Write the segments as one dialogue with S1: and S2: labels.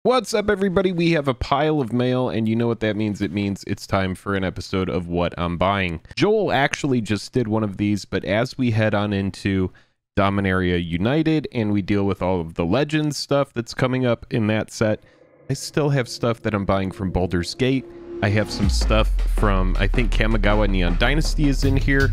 S1: What's up, everybody? We have a pile of mail, and you know what that means. It means it's time for an episode of What I'm Buying. Joel actually just did one of these, but as we head on into Dominaria United and we deal with all of the Legends stuff that's coming up in that set, I still have stuff that I'm buying from Baldur's Gate. I have some stuff from, I think, Kamigawa Neon Dynasty is in here.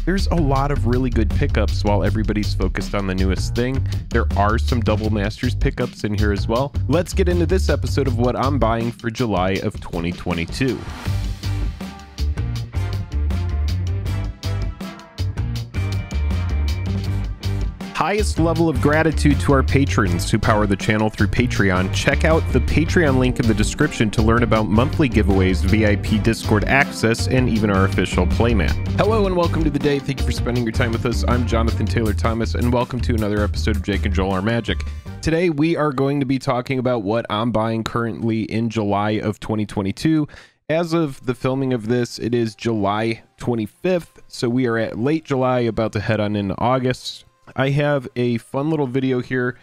S1: There's a lot of really good pickups while everybody's focused on the newest thing. There are some Double Masters pickups in here as well. Let's get into this episode of what I'm buying for July of 2022. Highest level of gratitude to our patrons who power the channel through Patreon. Check out the Patreon link in the description to learn about monthly giveaways, VIP Discord access, and even our official playmat. Hello and welcome to the day. Thank you for spending your time with us. I'm Jonathan Taylor Thomas, and welcome to another episode of Jake and Joel Are Magic. Today we are going to be talking about what I'm buying currently in July of 2022. As of the filming of this, it is July 25th, so we are at late July, about to head on into August. I have a fun little video here,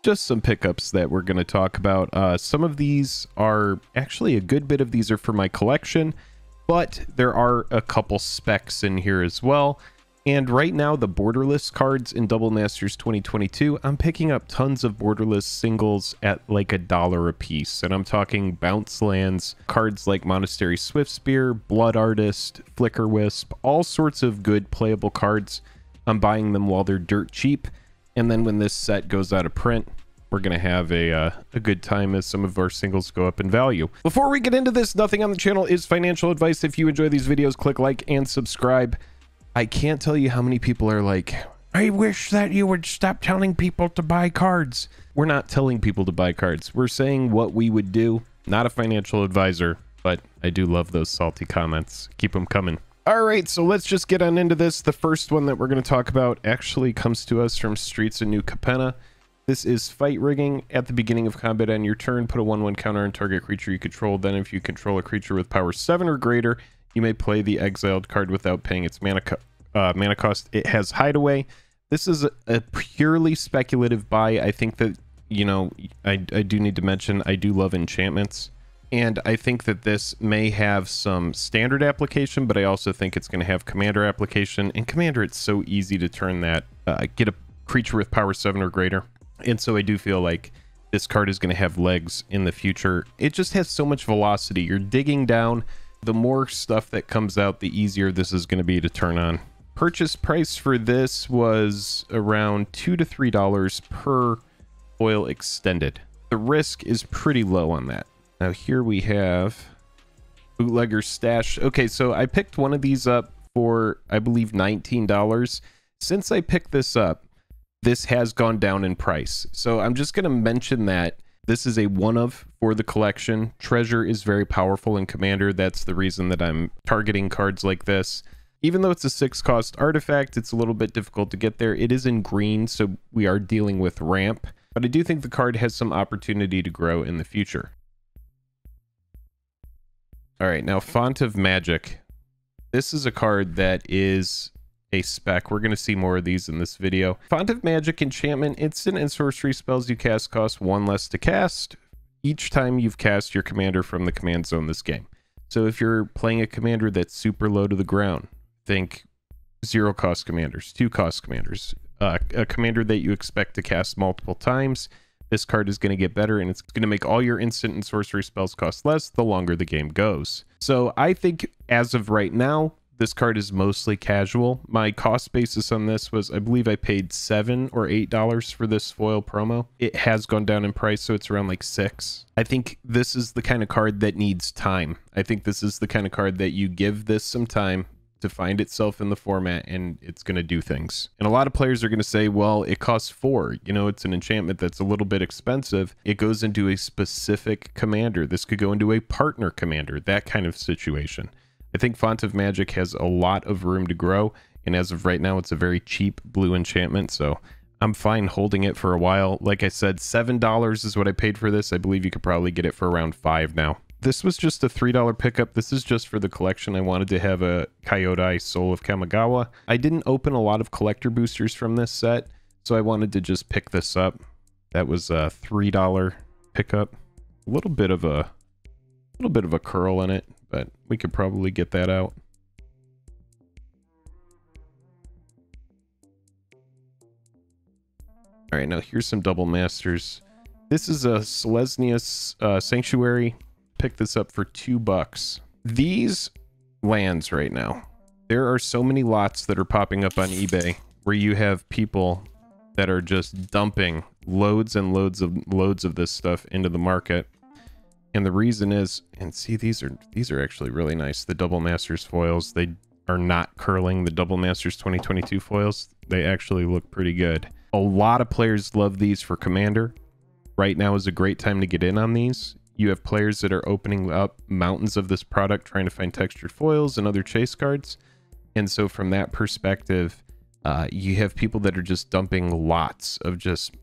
S1: just some pickups that we're going to talk about. Some of these are actually, a good bit of these are for my collection, but there are a couple specs in here as well. And right now, the borderless cards in Double Masters 2022, I'm picking up tons of borderless singles at like $1 a piece. And I'm talking bounce lands, cards like Monastery Swiftspear, Blood Artist, Flicker Wisp, all sorts of good playable cards. I'm buying them while they're dirt cheap, and then when this set goes out of print, we're going to have a good time as some of our singles go up in value. Before we get into this, nothing on the channel is financial advice. If you enjoy these videos, click like and subscribe. I can't tell you how many people are like, I wish that you would stop telling people to buy cards. We're not telling people to buy cards. We're saying what we would do. Not a financial advisor, but I do love those salty comments. Keep them coming. All right, so let's just get on into this. The first one that we're going to talk about actually comes to us from Streets of New Capenna. This is Fight Rigging. At the beginning of combat on your turn, put a 1/1 counter on target creature you control. Then if you control a creature with power 7 or greater, you may play the exiled card without paying its mana cost. It has Hideaway. This is a purely speculative buy. I think that, you know, I do need to mention, I do love enchantments. And I think that this may have some standard application, but I also think it's going to have commander application. In commander, it's so easy to turn that, get a creature with power 7 or greater. And so I do feel like this card is going to have legs in the future. It just has so much velocity. You're digging down. The more stuff that comes out, the easier this is going to be to turn on. Purchase price for this was around $2 to $3 per foil extended. The risk is pretty low on that. Now here we have Bootlegger Stash. Okay, so I picked one of these up for, I believe, $19. Since I picked this up, this has gone down in price. So I'm just going to mention that this is a one-of for the collection. Treasure is very powerful in Commander. That's the reason that I'm targeting cards like this. Even though it's a 6-cost artifact, it's a little bit difficult to get there. It is in green, so we are dealing with ramp. But I do think the card has some opportunity to grow in the future. All right, now Font of Magic. This is a card that is a spec. We're going to see more of these in this video. Font of Magic enchantment, instant and sorcery spells you cast cost 1 less to cast each time you've cast your commander from the command zone this game. So if you're playing a commander that's super low to the ground, think 0-cost commanders, 2-cost commanders, a commander that you expect to cast multiple times, this card is going to get better, and it's going to make all your instant and sorcery spells cost less the longer the game goes. So I think as of right now, this card is mostly casual. My cost basis on this was, I believe I paid $7 or $8 for this foil promo. It has gone down in price, so it's around like $6. I think this is the kind of card that needs time. I think this is the kind of card that you give this some time to find itself in the format, and it's going to do things. And a lot of players are going to say, well, it costs $4. You know, it's an enchantment that's a little bit expensive. It goes into a specific commander. This could go into a partner commander, that kind of situation. I think Font of Magic has a lot of room to grow, and as of right now, it's a very cheap blue enchantment, so I'm fine holding it for a while. Like I said, $7 is what I paid for this. I believe you could probably get it for around $5 now. This was just a $3 pickup. This is just for the collection. I wanted to have a Kyodai Soul of Kamigawa. I didn't open a lot of collector boosters from this set, so I wanted to just pick this up. That was a $3 pickup. a little bit of a curl in it, but we could probably get that out. All right, now here's some double masters. This is a Selesnius Sanctuary. Pick this up for $2. These lands right now, there are so many lots that are popping up on eBay where you have people that are just dumping loads and loads of this stuff into the market. And the reason is, and see, these are actually really nice. The Double Masters foils, they are not curling. The Double Masters 2022 foils, they actually look pretty good. A lot of players love these for Commander. Right now is a great time to get in on these. You have players that are opening up mountains of this product, trying to find textured foils and other chase cards. And so from that perspective, you have people that are just dumping lots of just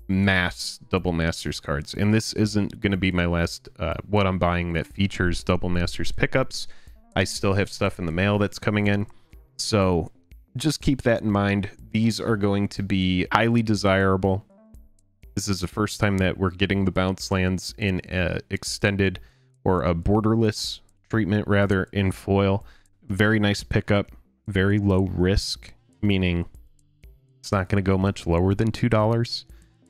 S1: mass Double Masters cards. And this isn't going to be my last what I'm buying that features Double Masters pickups. I still have stuff in the mail that's coming in. So just keep that in mind. These are going to be highly desirable. This is the first time that we're getting the bounce lands in extended or a borderless treatment rather in foil. Very nice pickup, very low risk, meaning it's not going to go much lower than $2.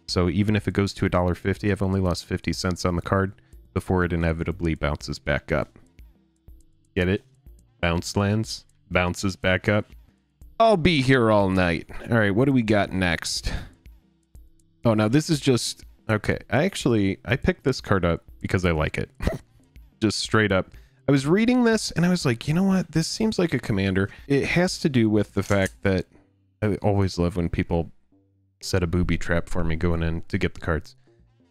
S1: So even if it goes to $1.50, I've only lost 50 cents on the card before it inevitably bounces back up. Get it? Bounce lands, bounces back up. I'll be here all night. All right, what do we got next? Oh, now this is just... Okay, I picked this card up because I like it. Just straight up. I was reading this and I was like, you know what? This seems like a commander. It has to do with the fact that I always love when people set a booby trap for me going in to get the cards.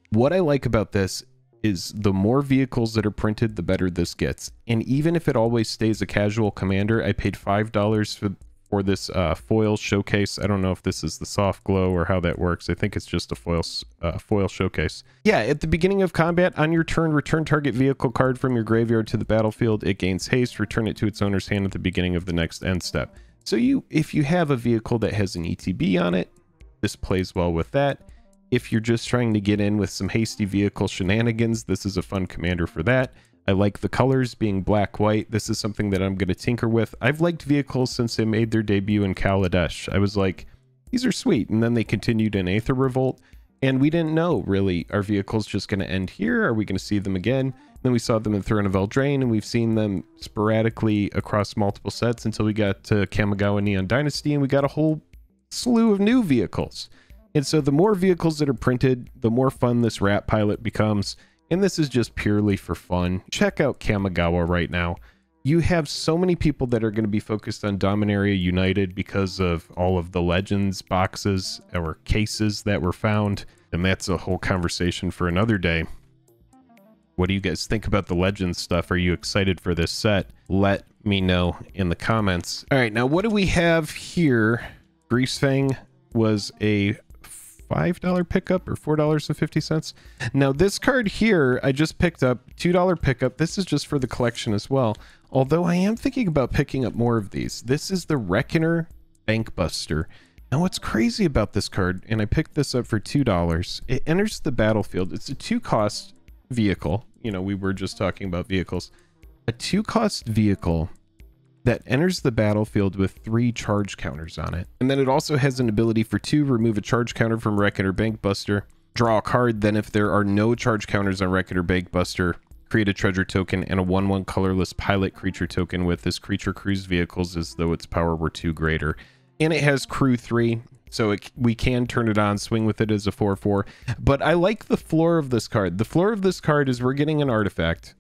S1: What I like about this is the more vehicles that are printed, the better this gets. And even if it always stays a casual commander, I paid $5 for this foil showcase. I don't know if this is the soft glow or how that works. I think it's just a foil showcase. Yeah, at the beginning of combat, on your turn, return target vehicle card from your graveyard to the battlefield. It gains haste. Return it to its owner's hand at the beginning of the next end step. So if you have a vehicle that has an ETB on it, this plays well with that. If you're just trying to get in with some hasty vehicle shenanigans, this is a fun commander for that. I like the colors being black-white. This is something that I'm going to tinker with. I've liked vehicles since they made their debut in Kaladesh. I was like, these are sweet. And then they continued in Aether Revolt. And we didn't know, really, are vehicles just going to end here? Are we going to see them again? Then we saw them in Throne of Eldraine, and we've seen them sporadically across multiple sets until we got to Kamigawa Neon Dynasty, and we got a whole slew of new vehicles. And so the more vehicles that are printed, the more fun this rat pilot becomes. And this is just purely for fun. Check out Kamigawa right now. You have so many people that are going to be focused on Dominaria United because of all of the Legends boxes or cases that were found. And that's a whole conversation for another day. What do you guys think about the Legends stuff? Are you excited for this set? Let me know in the comments. All right, now what do we have here? Greasefang was a $5 pickup or $4.50. Now this card here I just picked up, $2 pickup. This is just for the collection as well, although I am thinking about picking up more of these. This is the Reckoner Bankbuster. Now what's crazy about this card, and I picked this up for $2, it enters the battlefield. It's a 2-cost vehicle. You know, we were just talking about vehicles. A 2-cost vehicle that enters the battlefield with 3 charge counters on it. And then it also has an ability for 2, remove a charge counter from Reckoner Bankbuster, draw a card, then if there are no charge counters on Reckoner Bankbuster, create a treasure token and a 1/1 colorless pilot creature token with this creature crews vehicles as though its power were 2 greater. And it has crew 3, so we can turn it on, swing with it as a 4/4. But I like the floor of this card. The floor of this card is we're getting an artifact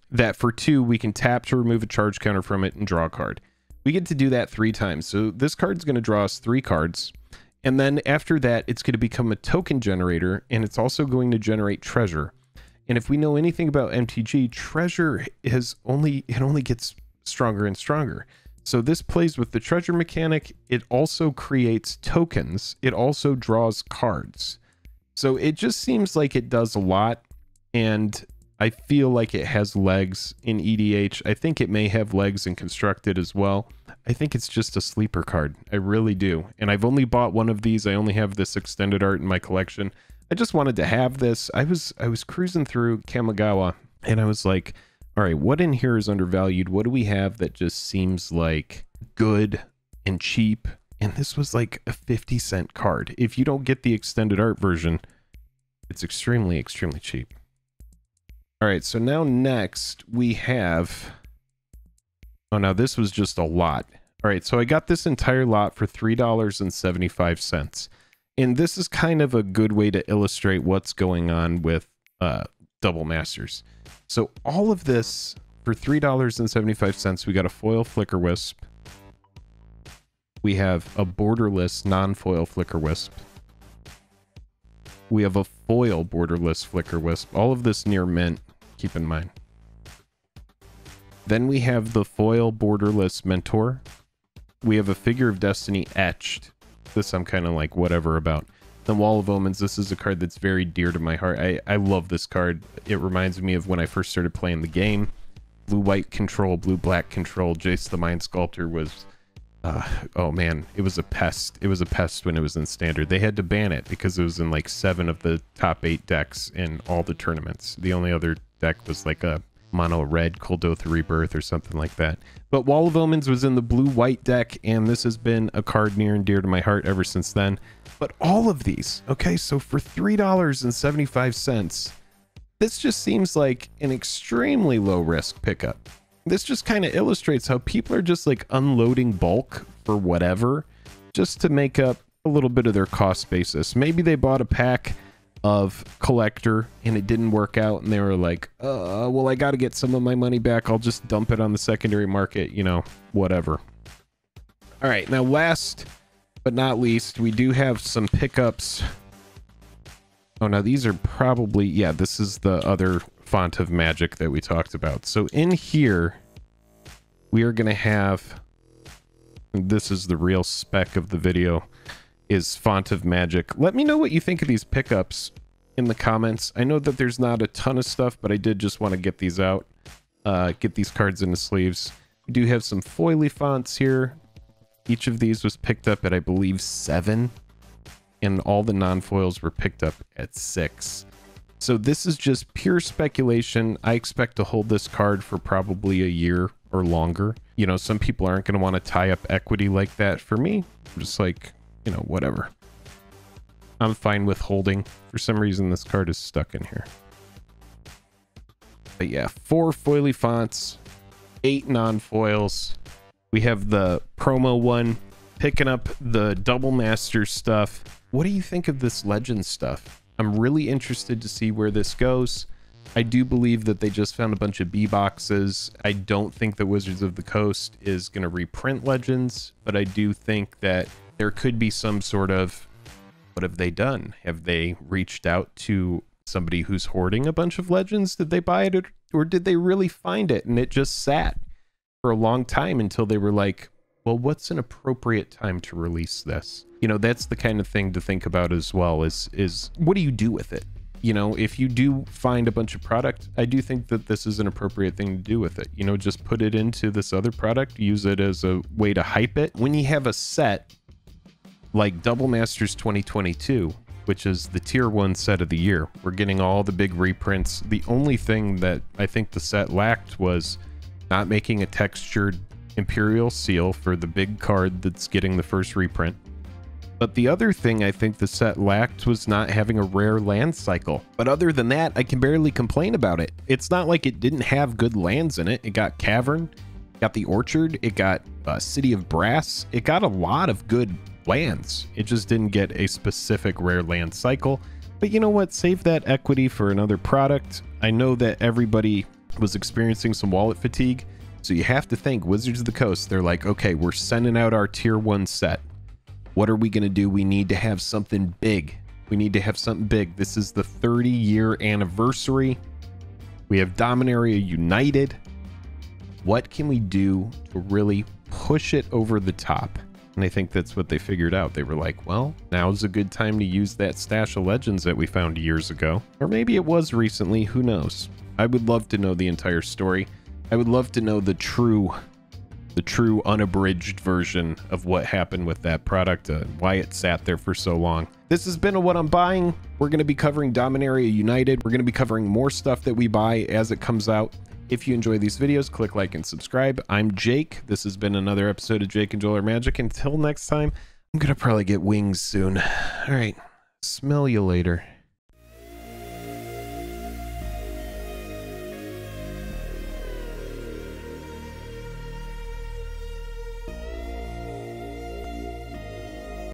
S1: that for 2 we can tap to remove a charge counter from it and draw a card. We get to do that 3 times. So this card's going to draw us 3 cards. And then after that, it's going to become a token generator, and it's also going to generate treasure. And if we know anything about MTG, treasure only gets stronger and stronger. So this plays with the treasure mechanic. It also creates tokens. It also draws cards. So it just seems like it does a lot. And I feel like it has legs in EDH. I think it may have legs in Constructed as well. I think it's just a sleeper card. I really do. And I've only bought one of these. I only have this extended art in my collection. I just wanted to have this. I was cruising through Kamigawa and I was like, all right, what in here is undervalued? What do we have that just seems like good and cheap? And this was like a 50-cent card. If you don't get the extended art version, it's extremely, extremely cheap. All right, so now next we have... Oh, now this was just a lot. All right, so I got this entire lot for $3.75. And this is kind of a good way to illustrate what's going on with Double Masters. So all of this for $3.75, we got a foil Flicker Wisp. We have a borderless non-foil Flicker Wisp. We have a foil borderless Flicker Wisp. All of this near mint, keep in mind. Then we have the foil borderless Mentor. We have a Figure of Destiny etched. This I'm kind of like whatever about. The Wall of Omens, this is a card that's very dear to my heart. I love this card. It reminds me of when I first started playing the game. Blue-white control, blue-black control. Jace the Mind Sculptor was... oh man, it was a pest. It was a pest when it was in Standard. They had to ban it because it was in like 7 of the top 8 decks in all the tournaments. The only other deck was like a mono red Kuldotha Rebirth or something like that. But Wall of Omens was in the blue-white deck, and this has been a card near and dear to my heart ever since then. But all of these, okay, so for $3.75, this just seems like an extremely low-risk pickup. This just kind of illustrates how people are just like unloading bulk for whatever, just to make up a little bit of their cost basis. Maybe they bought a pack of Collector and it didn't work out and they were like, well, I got to get some of my money back. I'll just dump it on the secondary market, you know, whatever. All right, now last but not least, we do have some pickups. Oh, now these are probably, yeah, this is the other Font of Magic that we talked about. So in here, we are going to have, this is the real spec of the video, is Font of Magic. Let me know what you think of these pickups in the comments. I know that there's not a ton of stuff, but I did just want to get these out, get these cards into sleeves. We do have some foily fonts here. Each of these was picked up at, I believe, 7, and all the non-foils were picked up at 6. So this is just pure speculation. I expect to hold this card for probably a year or longer. You know, some people aren't going to want to tie up equity like that. For me, I'm just like, you know, whatever. I'm fine with holding. For some reason, this card is stuck in here. But yeah, 4 foily fonts, 8 non-foils. We have the promo one, picking up the Double Master stuff. What do you think of this Legend stuff? I'm really interested to see where this goes. I do believe that they just found a bunch of B boxes. I don't think that Wizards of the Coast is going to reprint Legends, but I do think that there could be some sort of, what have they done? Have they reached out to somebody who's hoarding a bunch of Legends? Did they buy it, or did they really find it and it just sat for a long time until they were like, well, what's an appropriate time to release this? You know, that's the kind of thing to think about as well, is what do you do with it? You know, if you do find a bunch of product, I do think that this is an appropriate thing to do with it. You know, just put it into this other product, use it as a way to hype it. When you have a set like Double Masters 2022, which is the tier 1 set of the year, we're getting all the big reprints. The only thing that I think the set lacked was not making a textured Imperial Seal for the big card that's getting the first reprint. But the other thing I think the set lacked was not having a rare land cycle. But other than that, I can barely complain about it. It's not like it didn't have good lands in it. It got Cavern, got the Orchard, it got City of Brass. It got a lot of good lands. It just didn't get a specific rare land cycle. But you know what? Save that equity for another product. I know that everybody was experiencing some wallet fatigue. So you have to think, Wizards of the Coast, they're like, okay, we're sending out our tier 1 set. What are we going to do? We need to have something big. We need to have something big. This is the 30-year anniversary. We have Dominaria United. What can we do to really push it over the top? And I think that's what they figured out. They were like, well, now's a good time to use that stash of Legends that we found years ago. Or maybe it was recently, who knows? I would love to know the entire story. I would love to know the true the true unabridged version of what happened with that product, why it sat there for so long. This has been a What I'm Buying. We're going to be covering Dominaria United. We're going to be covering more stuff that we buy as it comes out. If you enjoy these videos, click like and subscribe. I'm Jake. This has been another episode of Jake and Joel Are Magic. Until next time, I'm going to probably get wings soon. All right. Smell you later.